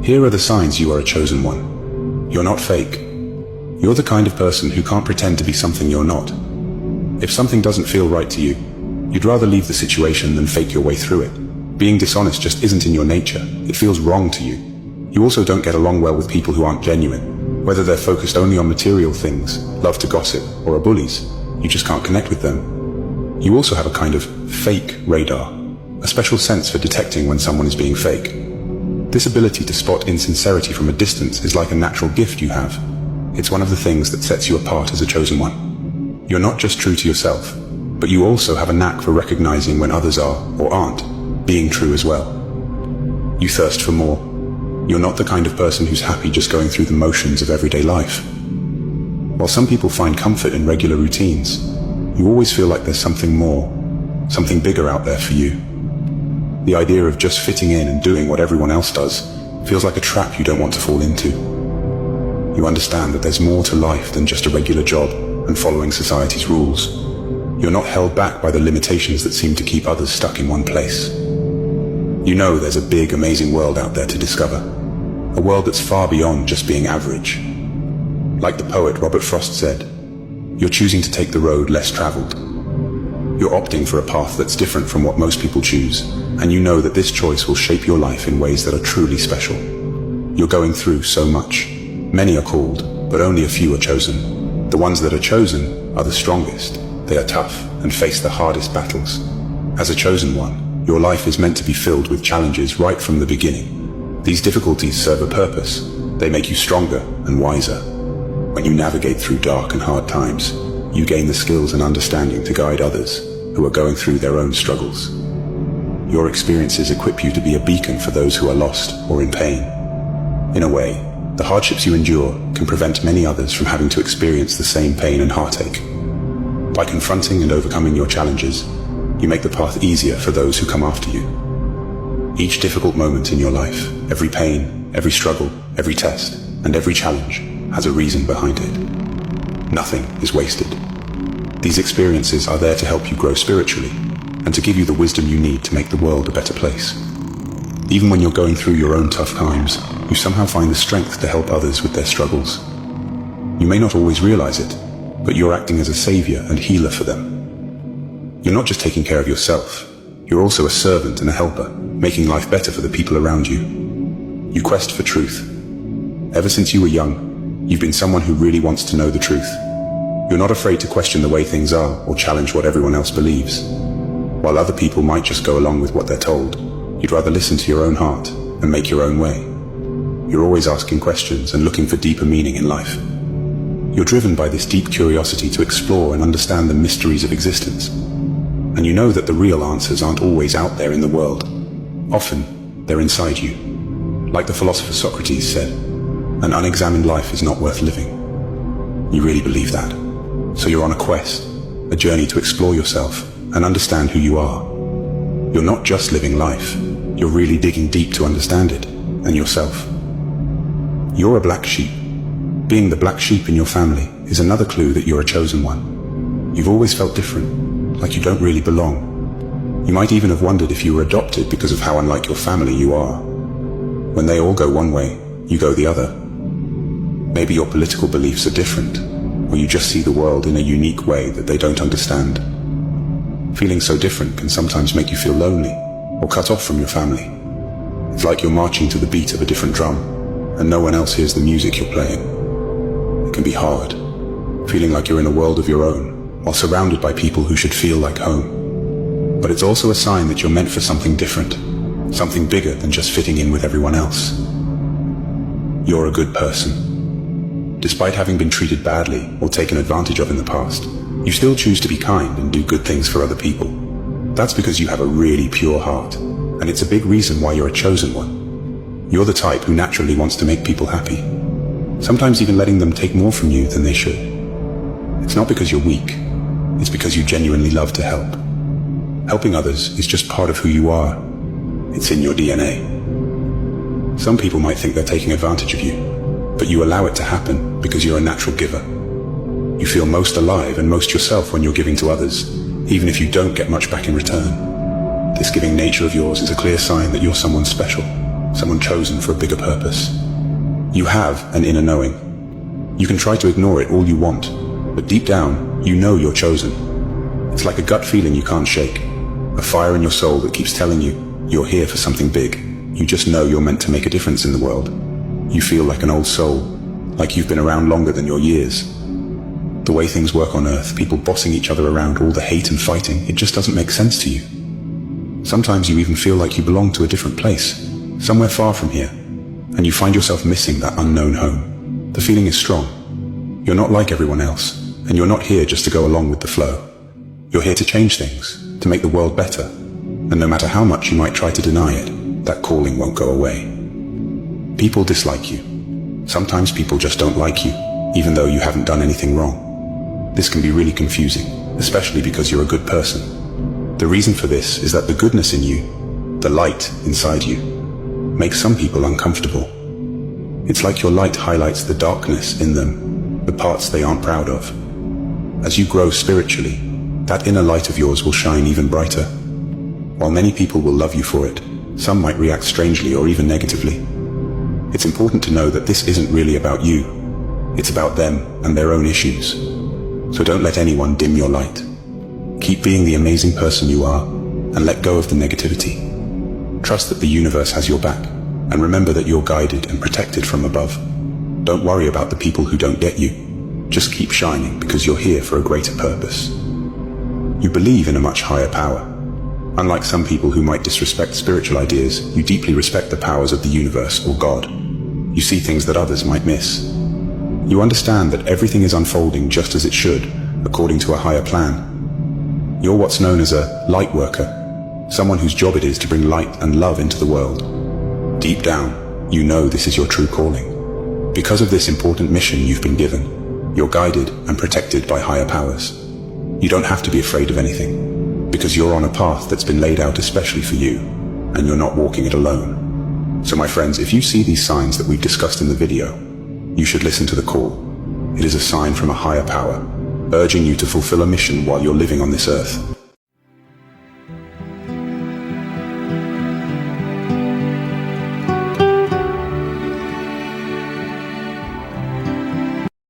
Here are the signs you are a chosen one. You're not fake. You're the kind of person who can't pretend to be something you're not. If something doesn't feel right to you, you'd rather leave the situation than fake your way through it. Being dishonest just isn't in your nature. It feels wrong to you. You also don't get along well with people who aren't genuine. Whether they're focused only on material things, love to gossip, or are bullies, you just can't connect with them. You also have a kind of fake radar, a special sense for detecting when someone is being fake. This ability to spot insincerity from a distance is like a natural gift you have. It's one of the things that sets you apart as a chosen one. You're not just true to yourself, but you also have a knack for recognizing when others are, or aren't, being true as well. You thirst for more. You're not the kind of person who's happy just going through the motions of everyday life. While some people find comfort in regular routines, you always feel like there's something more, something bigger out there for you. The idea of just fitting in and doing what everyone else does feels like a trap you don't want to fall into. You understand that there's more to life than just a regular job and following society's rules. You're not held back by the limitations that seem to keep others stuck in one place. You know there's a big, amazing world out there to discover. A world that's far beyond just being average. Like the poet Robert Frost said, you're choosing to take the road less traveled. You're opting for a path that's different from what most people choose, and you know that this choice will shape your life in ways that are truly special. You're going through so much. Many are called, but only a few are chosen. The ones that are chosen are the strongest. They are tough and face the hardest battles. As a chosen one, your life is meant to be filled with challenges right from the beginning. These difficulties serve a purpose. They make you stronger and wiser. When you navigate through dark and hard times, you gain the skills and understanding to guide others who are going through their own struggles. Your experiences equip you to be a beacon for those who are lost or in pain. In a way, the hardships you endure can prevent many others from having to experience the same pain and heartache. By confronting and overcoming your challenges, you make the path easier for those who come after you. Each difficult moment in your life, every pain, every struggle, every test, and every challenge has a reason behind it. Nothing is wasted. These experiences are there to help you grow spiritually and to give you the wisdom you need to make the world a better place. Even when you're going through your own tough times, you somehow find the strength to help others with their struggles. You may not always realize it, but you're acting as a savior and healer for them. You're not just taking care of yourself, you're also a servant and a helper, making life better for the people around you. You quest for truth. Ever since you were young, you've been someone who really wants to know the truth. You're not afraid to question the way things are or challenge what everyone else believes. While other people might just go along with what they're told, you'd rather listen to your own heart and make your own way. You're always asking questions and looking for deeper meaning in life. You're driven by this deep curiosity to explore and understand the mysteries of existence. And you know that the real answers aren't always out there in the world. Often, they're inside you. Like the philosopher Socrates said, an unexamined life is not worth living. You really believe that. So you're on a quest, a journey to explore yourself and understand who you are. You're not just living life, you're really digging deep to understand it, and yourself. You're a black sheep. Being the black sheep in your family is another clue that you're a chosen one. You've always felt different, like you don't really belong. You might even have wondered if you were adopted because of how unlike your family you are. When they all go one way, you go the other. Maybe your political beliefs are different, or you just see the world in a unique way that they don't understand. Feeling so different can sometimes make you feel lonely or cut off from your family. It's like you're marching to the beat of a different drum, and no one else hears the music you're playing. It can be hard, feeling like you're in a world of your own, while surrounded by people who should feel like home. But it's also a sign that you're meant for something different, something bigger than just fitting in with everyone else. You're a good person. Despite having been treated badly or taken advantage of in the past, you still choose to be kind and do good things for other people. That's because you have a really pure heart, and it's a big reason why you're a chosen one. You're the type who naturally wants to make people happy, sometimes even letting them take more from you than they should. It's not because you're weak, it's because you genuinely love to help. Helping others is just part of who you are. It's in your DNA. Some people might think they're taking advantage of you, but you allow it to happen because you're a natural giver. You feel most alive and most yourself when you're giving to others, even if you don't get much back in return. This giving nature of yours is a clear sign that you're someone special, someone chosen for a bigger purpose. You have an inner knowing. You can try to ignore it all you want, but deep down, you know you're chosen. It's like a gut feeling you can't shake, a fire in your soul that keeps telling you you're here for something big. You just know you're meant to make a difference in the world. You feel like an old soul, like you've been around longer than your years. The way things work on Earth, people bossing each other around, all the hate and fighting, it just doesn't make sense to you. Sometimes you even feel like you belong to a different place, somewhere far from here, and you find yourself missing that unknown home. The feeling is strong. You're not like everyone else, and you're not here just to go along with the flow. You're here to change things, to make the world better, and no matter how much you might try to deny it, that calling won't go away. People dislike you. Sometimes people just don't like you, even though you haven't done anything wrong. This can be really confusing, especially because you're a good person. The reason for this is that the goodness in you, the light inside you, makes some people uncomfortable. It's like your light highlights the darkness in them, the parts they aren't proud of. As you grow spiritually, that inner light of yours will shine even brighter. While many people will love you for it, some might react strangely or even negatively. It's important to know that this isn't really about you. It's about them and their own issues. So don't let anyone dim your light. Keep being the amazing person you are and let go of the negativity. Trust that the universe has your back, and remember that you're guided and protected from above. Don't worry about the people who don't get you. Just keep shining because you're here for a greater purpose. You believe in a much higher power. Unlike some people who might disrespect spiritual ideas, you deeply respect the powers of the universe or God. You see things that others might miss. You understand that everything is unfolding just as it should, according to a higher plan. You're what's known as a light worker, someone whose job it is to bring light and love into the world. Deep down, you know this is your true calling. Because of this important mission you've been given, you're guided and protected by higher powers. You don't have to be afraid of anything, because you're on a path that's been laid out especially for you, and you're not walking it alone. So my friends, if you see these signs that we've discussed in the video, you should listen to the call. It is a sign from a higher power, urging you to fulfill a mission while you're living on this earth.